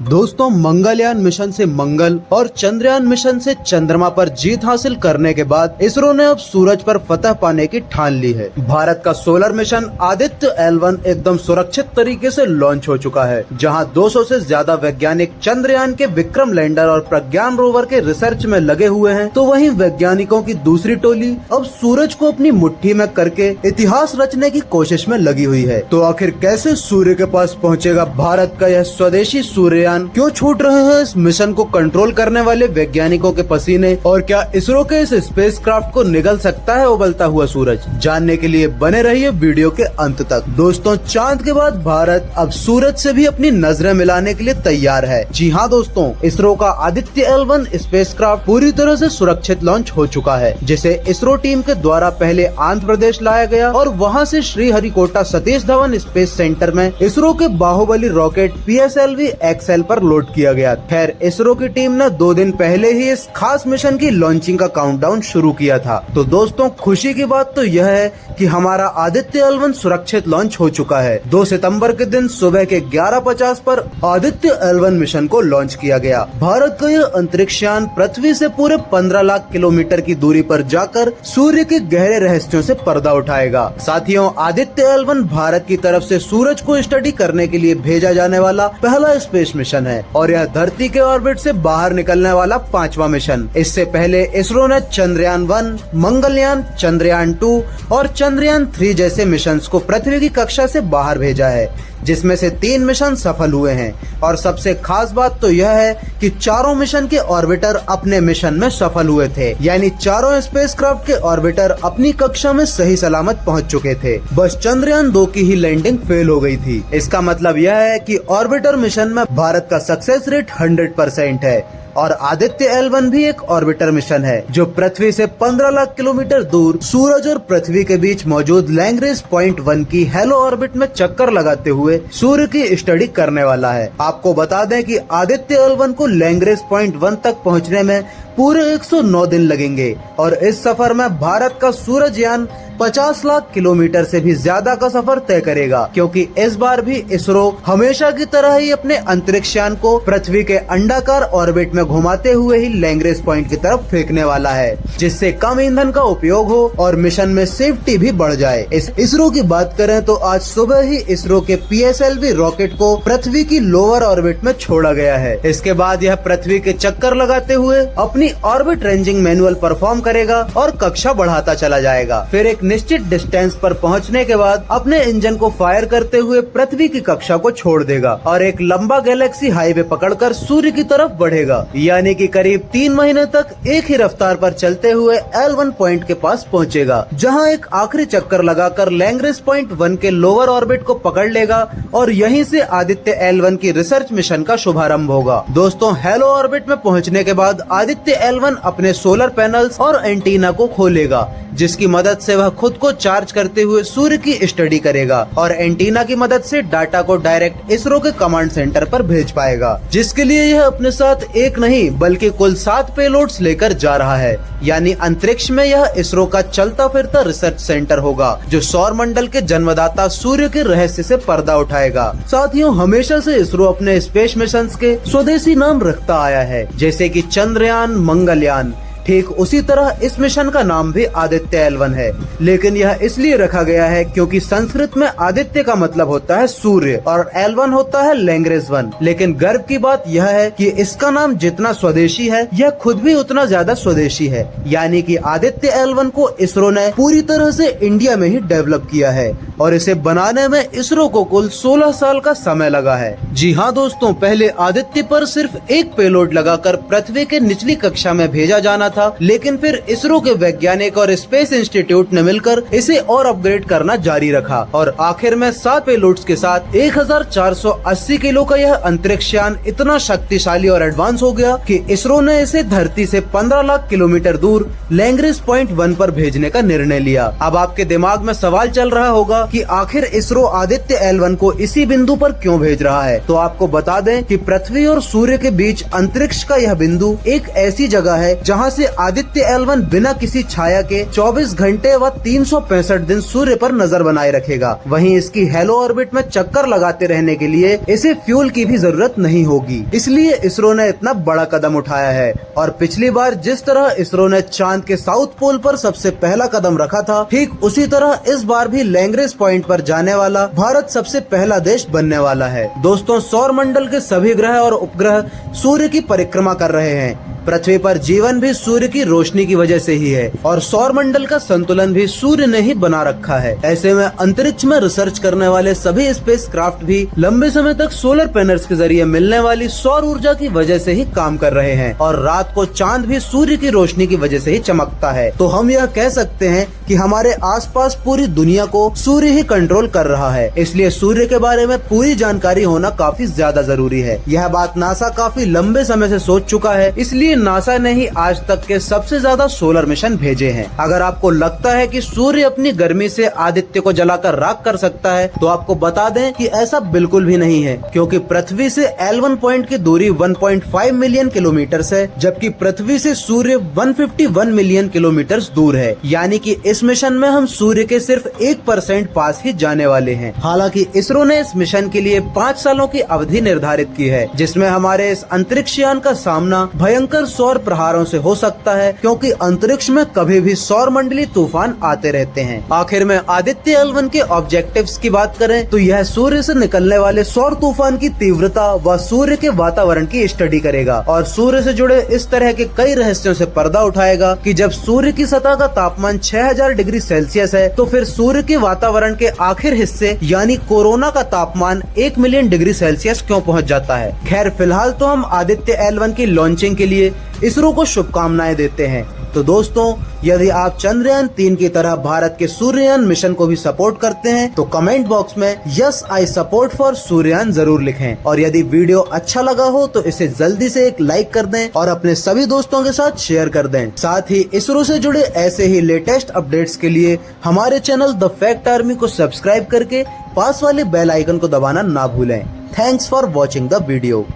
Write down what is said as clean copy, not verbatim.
दोस्तों, मंगलयान मिशन से मंगल और चंद्रयान मिशन से चंद्रमा पर जीत हासिल करने के बाद इसरो ने अब सूरज पर फतह पाने की ठान ली है। भारत का सोलर मिशन आदित्य L1 एकदम सुरक्षित तरीके से लॉन्च हो चुका है, जहां 200 से ज्यादा वैज्ञानिक चंद्रयान के विक्रम लैंडर और प्रज्ञान रोवर के रिसर्च में लगे हुए हैं। तो वहीं वैज्ञानिकों की दूसरी टोली अब सूरज को अपनी मुट्ठी में करके इतिहास रचने की कोशिश में लगी हुई है। तो आखिर कैसे सूर्य के पास पहुँचेगा भारत का यह स्वदेशी सूर्ययान? क्यों छूट रहे हैं इस मिशन को कंट्रोल करने वाले वैज्ञानिकों के पसीने? और क्या इसरो के इस स्पेसक्राफ्ट को निगल सकता है उबलता हुआ सूरज? जानने के लिए बने रहिए वीडियो के अंत तक। दोस्तों, चांद के बाद भारत अब सूरज से भी अपनी नजरें मिलाने के लिए तैयार है। जी हाँ दोस्तों, इसरो का आदित्य L1 स्पेसक्राफ्ट पूरी तरह से सुरक्षित लॉन्च हो चुका है, जिसे इसरो टीम के द्वारा पहले आंध्र प्रदेश लाया गया और वहाँ से श्रीहरिकोटा सतीश धवन स्पेस सेंटर में इसरो के बाहुबली रॉकेट PSLV XL पर लोड किया गया। खैर, इसरो की टीम ने 2 दिन पहले ही इस खास मिशन की लॉन्चिंग का काउंटडाउन शुरू किया था। तो दोस्तों, खुशी की बात तो यह है कि हमारा आदित्य L1 सुरक्षित लॉन्च हो चुका है। 2 सितंबर के दिन सुबह के 11:50 पर आदित्य L1 मिशन को लॉन्च किया गया। भारत का यह अंतरिक्ष यान पृथ्वी से पूरे 15 लाख किलोमीटर की दूरी पर जाकर सूर्य के गहरे रहस्यों से पर्दा उठाएगा। साथियों, आदित्य L1 भारत की तरफ से सूरज को स्टडी करने के लिए भेजा जाने वाला पहला स्पेस मिशन है और यह धरती के ऑर्बिट से बाहर निकलने वाला 5वां मिशन। इससे पहले इसरो ने चंद्रयान 1, मंगलयान, चंद्रयान 2 और चंद्रयान 3 जैसे मिशंस को पृथ्वी की कक्षा से बाहर भेजा है, जिसमें से 3 मिशन सफल हुए हैं। और सबसे खास बात तो यह है कि चारों मिशन के ऑर्बिटर अपने मिशन में सफल हुए थे, यानी चारों स्पेसक्राफ्ट के ऑर्बिटर अपनी कक्षा में सही सलामत पहुंच चुके थे। बस चंद्रयान 2 की ही लैंडिंग फेल हो गई थी। इसका मतलब यह है कि ऑर्बिटर मिशन में भारत का सक्सेस रेट 100% है। और आदित्य L1 भी एक ऑर्बिटर मिशन है, जो पृथ्वी से 15 लाख किलोमीटर दूर सूरज और पृथ्वी के बीच मौजूद लैंग्रेज पॉइंट 1 की हेलो ऑर्बिट में चक्कर लगाते हुए सूर्य की स्टडी करने वाला है। आपको बता दें कि आदित्य L1 को लैंग्रेज पॉइंट 1 तक पहुंचने में पूरे 109 दिन लगेंगे और इस सफर में भारत का सूरजयान 50 लाख किलोमीटर से भी ज्यादा का सफर तय करेगा, क्योंकि इस बार भी इसरो हमेशा की तरह ही अपने अंतरिक्ष यान को पृथ्वी के अंडाकार ऑर्बिट में घुमाते हुए ही लैंग्रेज पॉइंट की तरफ फेंकने वाला है, जिससे कम ईंधन का उपयोग हो और मिशन में सेफ्टी भी बढ़ जाए। इसरो की बात करें तो आज सुबह ही इसरो के PSLV रॉकेट को पृथ्वी की लोअर ऑर्बिट में छोड़ा गया है। इसके बाद यह पृथ्वी के चक्कर लगाते हुए अपनी ऑर्बिट रेंजिंग मैनुअल परफॉर्म करेगा और कक्षा बढ़ाता चला जाएगा। फिर एक निश्चित डिस्टेंस पर पहुंचने के बाद अपने इंजन को फायर करते हुए पृथ्वी की कक्षा को छोड़ देगा और एक लंबा गैलेक्सी हाईवे पकड़कर सूर्य की तरफ बढ़ेगा, यानी कि करीब 3 महीने तक एक ही रफ्तार पर चलते हुए L1 पॉइंट के पास पहुंचेगा, जहां एक आखिरी चक्कर लगाकर लैंग्रेज पॉइंट 1 के लोअर ऑर्बिट को पकड़ लेगा और यहीं से आदित्य L1 की रिसर्च मिशन का शुभारंभ होगा। दोस्तों, हेलो ऑर्बिट में पहुंचने के बाद आदित्य L1 अपने सोलर पैनल्स और एंटीना को खोलेगा, जिसकी मदद से वह खुद को चार्ज करते हुए सूर्य की स्टडी करेगा और एंटीना की मदद से डाटा को डायरेक्ट इसरो के कमांड सेंटर पर भेज पाएगा, जिसके लिए यह अपने साथ एक नहीं बल्कि कुल 7 पेलोड्स लेकर जा रहा है। यानी अंतरिक्ष में यह इसरो का चलता फिरता रिसर्च सेंटर होगा, जो सौर मंडल के जन्मदाता सूर्य के रहस्य से पर्दा उठाएगा। साथियों, हमेशा से इसरो अपने स्पेस मिशन के स्वदेशी नाम रखता आया है, जैसे कि चंद्रयान, मंगलयान। ठीक उसी तरह इस मिशन का नाम भी आदित्य L1 है, लेकिन यह इसलिए रखा गया है क्योंकि संस्कृत में आदित्य का मतलब होता है सूर्य और L1 होता है लैंग्रेज 1। लेकिन गर्व की बात यह है कि इसका नाम जितना स्वदेशी है, यह खुद भी उतना ज्यादा स्वदेशी है। यानी कि आदित्य L1 को इसरो ने पूरी तरह से इंडिया में ही डेवलप किया है और इसे बनाने में इसरो को कुल 16 साल का समय लगा है। जी हाँ दोस्तों, पहले आदित्य पर सिर्फ एक पेलोड लगाकर पृथ्वी के निचली कक्षा में भेजा जाना था, लेकिन फिर इसरो के वैज्ञानिक और स्पेस इंस्टीट्यूट ने मिलकर इसे और अपग्रेड करना जारी रखा और आखिर में 7 पेलोड्स के साथ 1480 किलो का यह अंतरिक्ष यान इतना शक्तिशाली और एडवांस हो गया कि इसरो ने इसे धरती से 15 लाख किलोमीटर दूर लैंग्रेज पॉइंट 1 पर भेजने का निर्णय लिया। अब आपके दिमाग में सवाल चल रहा होगा कि आखिर इसरो आदित्य L1 को इसी बिंदु पर क्यों भेज रहा है? तो आपको बता दें कि पृथ्वी और सूर्य के बीच अंतरिक्ष का यह बिंदु एक ऐसी जगह है जहाँ से से आदित्य L1 बिना किसी छाया के 24 घंटे व 365 दिन सूर्य पर नजर बनाए रखेगा। वहीं इसकी हेलो ऑर्बिट में चक्कर लगाते रहने के लिए इसे फ्यूल की भी जरूरत नहीं होगी। इसलिए इसरो ने इतना बड़ा कदम उठाया है। और पिछली बार जिस तरह इसरो ने चांद के साउथ पोल पर सबसे पहला कदम रखा था, ठीक उसी तरह इस बार भी लैंग्रेज पॉइंट पर जाने वाला भारत सबसे पहला देश बनने वाला है। दोस्तों, सौर मंडल के सभी ग्रह और उपग्रह सूर्य की परिक्रमा कर रहे हैं। पृथ्वी पर जीवन भी सूर्य की रोशनी की वजह से ही है और सौर मंडल का संतुलन भी सूर्य ने ही बना रखा है। ऐसे में अंतरिक्ष में रिसर्च करने वाले सभी स्पेसक्राफ्ट भी लंबे समय तक सोलर पैनल्स के जरिए मिलने वाली सौर ऊर्जा की वजह से ही काम कर रहे हैं और रात को चांद भी सूर्य की रोशनी की वजह से ही चमकता है। तो हम यह कह सकते हैं कि हमारे आसपास पूरी दुनिया को सूर्य ही कंट्रोल कर रहा है। इसलिए सूर्य के बारे में पूरी जानकारी होना काफी ज्यादा जरूरी है। यह बात नासा काफी लंबे समय से सोच चुका है, इसलिए नासा ने ही आज तक के सबसे ज्यादा सोलर मिशन भेजे हैं। अगर आपको लगता है कि सूर्य अपनी गर्मी से आदित्य को जलाकर राख कर सकता है, तो आपको बता दें कि ऐसा बिल्कुल भी नहीं है, क्योंकि पृथ्वी से L1 पॉइंट की दूरी 1.5 मिलियन किलोमीटर है, जबकि पृथ्वी से सूर्य 151 मिलियन किलोमीटर दूर है। यानी कि इस मिशन में हम सूर्य के सिर्फ 1% पास ही जाने वाले हैं। हालांकि इसरो ने इस मिशन के लिए 5 सालों की अवधि निर्धारित की है, जिसमें हमारे इस अंतरिक्ष यान का सामना भयंकर सौर प्रहारों से हो सकता है, क्योंकि अंतरिक्ष में कभी भी सौर मंडलीय तूफान आते रहते हैं। आखिर में आदित्य L1 के ऑब्जेक्टिव्स की बात करें तो यह सूर्य से निकलने वाले सौर तूफान की तीव्रता व सूर्य के वातावरण की स्टडी करेगा और सूर्य से जुड़े इस तरह के कई रहस्यों से पर्दा उठाएगा कि जब सूर्य की सतह का तापमान 6000 डिग्री सेल्सियस है, तो फिर सूर्य के वातावरण के आखिर हिस्से यानी कोरोना का तापमान 1 मिलियन डिग्री सेल्सियस क्यों पहुंच जाता है। खैर, फिलहाल तो हम आदित्य L1 की लॉन्चिंग के लिए इसरो को शुभकामनाएं देते हैं। तो दोस्तों, यदि आप चंद्रयान 3 की तरह भारत के सूर्ययान मिशन को भी सपोर्ट करते हैं, तो कमेंट बॉक्स में यस आई सपोर्ट फॉर सूर्ययान जरूर लिखें। और यदि वीडियो अच्छा लगा हो तो इसे जल्दी से एक लाइक कर दें और अपने सभी दोस्तों के साथ शेयर कर दें। साथ ही इसरो से जुड़े ऐसे ही लेटेस्ट अपडेट्स के लिए हमारे चैनल द फैक्ट आर्मी को सब्सक्राइब करके पास वाले बेल आइकन को दबाना ना भूलें। Thanks for watching the video.